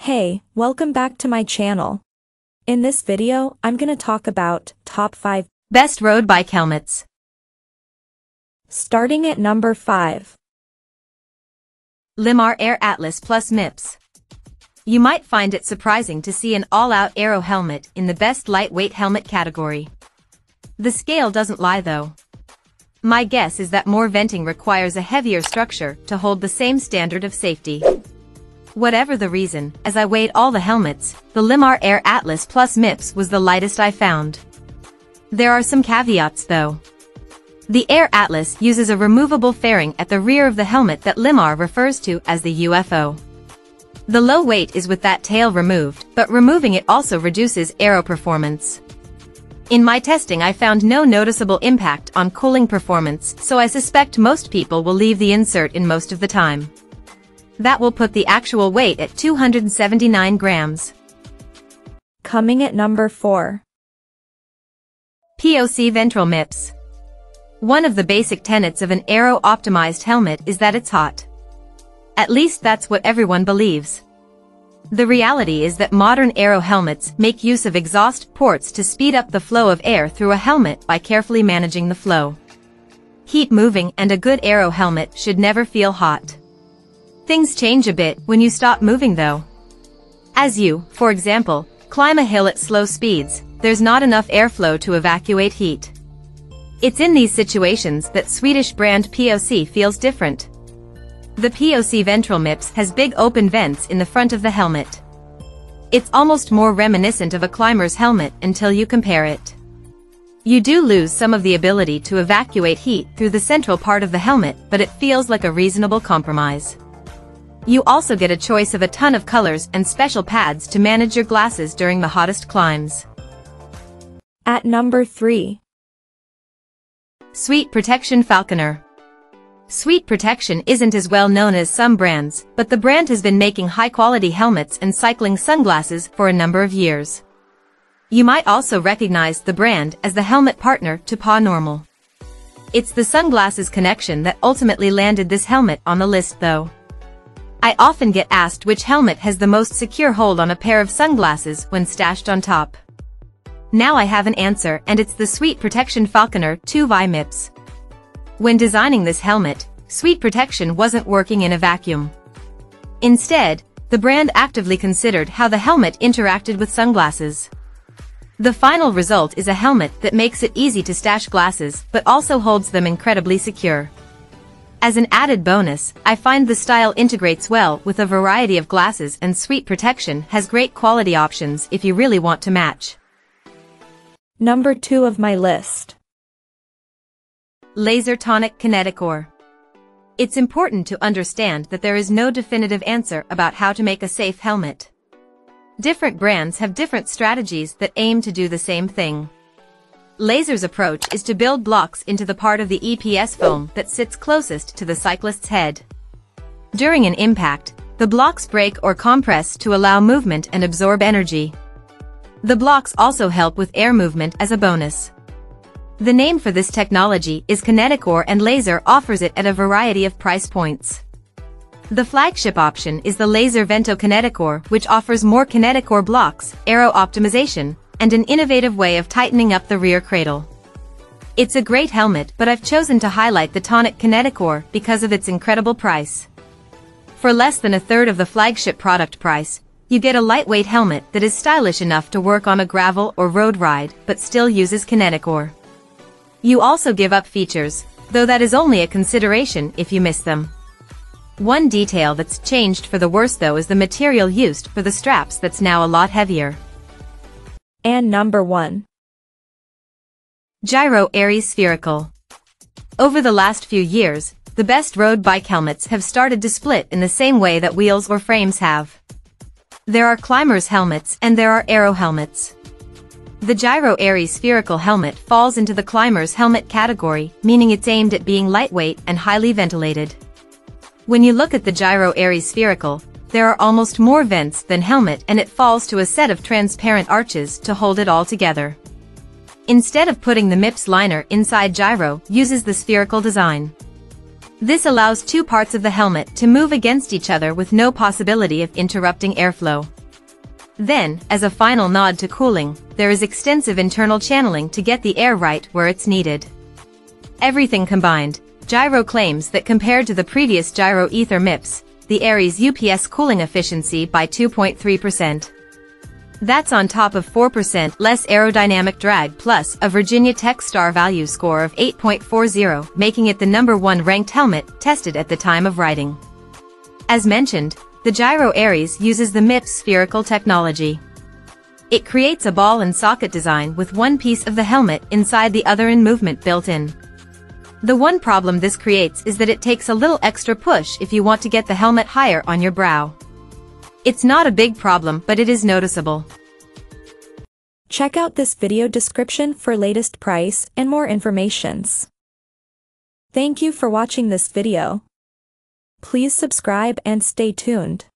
Hey, welcome back to my channel. In this video, I'm gonna talk about top 5 best road bike helmets. Starting at number 5. Limar Air Atlas Plus MIPS. You might find it surprising to see an all-out aero helmet in the best lightweight helmet category. The scale doesn't lie though. My guess is that more venting requires a heavier structure to hold the same standard of safety. Whatever the reason, as I weighed all the helmets, the Limar Air Atlas Plus MIPS was the lightest I found. There are some caveats though. The Air Atlas uses a removable fairing at the rear of the helmet that Limar refers to as the UFO. The low weight is with that tail removed, but removing it also reduces aero performance. In my testing I found no noticeable impact on cooling performance, so I suspect most people will leave the insert in most of the time. That will put the actual weight at 279 grams. Coming at number 4. POC Ventral MIPS. One of the basic tenets of an aero-optimized helmet is that it's hot. At least that's what everyone believes. The reality is that modern aero helmets make use of exhaust ports to speed up the flow of air through a helmet by carefully managing the flow. Keep moving, and a good aero helmet should never feel hot. Things change a bit when you stop moving though. As you, for example, climb a hill at slow speeds, there's not enough airflow to evacuate heat. It's in these situations that Swedish brand POC feels different. The POC Ventral MIPS has big open vents in the front of the helmet. It's almost more reminiscent of a climber's helmet until you compare it. You do lose some of the ability to evacuate heat through the central part of the helmet, but it feels like a reasonable compromise. You also get a choice of a ton of colors and special pads to manage your glasses during the hottest climbs. At number 3. Sweet Protection Falconer. Sweet Protection isn't as well known as some brands, but the brand has been making high-quality helmets and cycling sunglasses for a number of years. You might also recognize the brand as the helmet partner to PA Normal. It's the sunglasses connection that ultimately landed this helmet on the list though. I often get asked which helmet has the most secure hold on a pair of sunglasses when stashed on top. Now I have an answer, and it's the Sweet Protection Falconer 2V MIPS. When designing this helmet, Sweet Protection wasn't working in a vacuum. Instead, the brand actively considered how the helmet interacted with sunglasses. The final result is a helmet that makes it easy to stash glasses but also holds them incredibly secure. As an added bonus, I find the style integrates well with a variety of glasses, and Sweet Protection has great quality options if you really want to match. Number 2 of my list. Lazer Tonic Kineticore. It's important to understand that there is no definitive answer about how to make a safe helmet. Different brands have different strategies that aim to do the same thing. Lazer's approach is to build blocks into the part of the EPS foam that sits closest to the cyclist's head. During an impact, the blocks break or compress to allow movement and absorb energy. The blocks also help with air movement as a bonus. The name for this technology is Kineticore, and Lazer offers it at a variety of price points. The flagship option is the Lazer Vento Kineticore, which offers more Kineticore blocks, aero optimization, and an innovative way of tightening up the rear cradle. It's a great helmet, but I've chosen to highlight the Tonic Kineticore because of its incredible price. For less than a third of the flagship product price, you get a lightweight helmet that is stylish enough to work on a gravel or road ride, but still uses Kineticore. You also give up features, though that is only a consideration if you miss them. One detail that's changed for the worse though is the material used for the straps that's now a lot heavier. And number 1. Giro Aries Spherical. Over the last few years, the best road bike helmets have started to split in the same way that wheels or frames have. There are climbers' helmets and there are aero helmets. The Giro Aries Spherical helmet falls into the climber's helmet category, meaning it's aimed at being lightweight and highly ventilated. When you look at the Giro Aries Spherical, there are almost more vents than helmet, and it falls to a set of transparent arches to hold it all together. Instead of putting the MIPS liner inside Giro, uses the spherical design. This allows two parts of the helmet to move against each other with no possibility of interrupting airflow. Then, as a final nod to cooling, there is extensive internal channeling to get the air right where it's needed. Everything combined, Giro claims that compared to the previous Giro Ether MIPS, the Aries UPS cooling efficiency by 2.3%. That's on top of 4% less aerodynamic drag plus a Virginia Tech star value score of 8.40, making it the #1 ranked helmet tested at the time of writing. As mentioned, the Giro Aries uses the MIPS spherical technology. It creates a ball and socket design with one piece of the helmet inside the other in movement built in. The one problem this creates is that it takes a little extra push if you want to get the helmet higher on your brow. It's not a big problem, but it is noticeable. Check out this video description for latest price and more informations. Thank you for watching this video. Please subscribe and stay tuned.